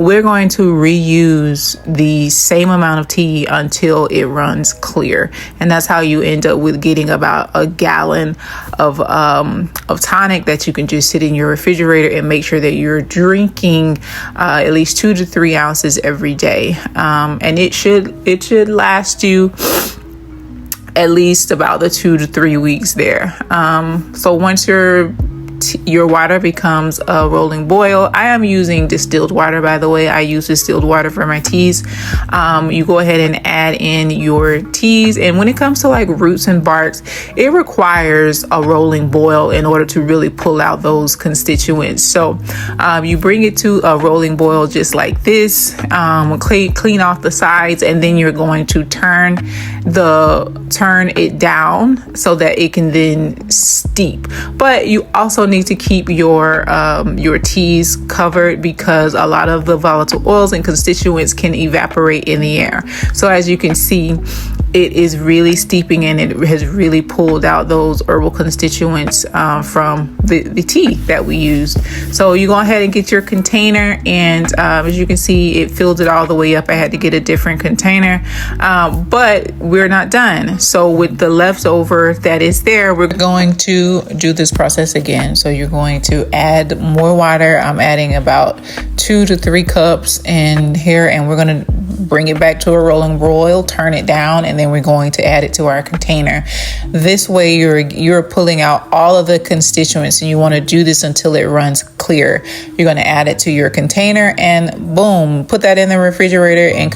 we're going to reuse the same amount of tea until it runs clear. And that's how you end up with getting about a gallon of tonic that you can just sit in your refrigerator and make sure that you're drinking at least 2 to 3 ounces every day. And it should last you at least about the 2 to 3 weeks there. So once your water becomes a rolling boil, I am using distilled water, by the way. I use distilled water for my teas. You go ahead and add in your teas, and when it comes to like roots and barks, it requires a rolling boil in order to really pull out those constituents. So you bring it to a rolling boil just like this, clean off the sides, and then you're going to turn it down so that it can then steep. But you also need to keep your teas covered, because a lot of the volatile oils and constituents can evaporate in the air. So as you can see, it is really steeping, and it has really pulled out those herbal constituents from the tea that we used. So you go ahead and get your container, and as you can see, it filled it all the way up. I had to get a different container, but we're not done. So with the leftover that is there, we're going to do this process again. So you're going to add more water. I'm adding about 2 to 3 cups in here, and we're going to bring it back to a rolling boil, turn it down, and then we're going to add it to our container. This way you're pulling out all of the constituents, and you want to do this until it runs clear. You're going to add it to your container, and boom, put that in the refrigerator and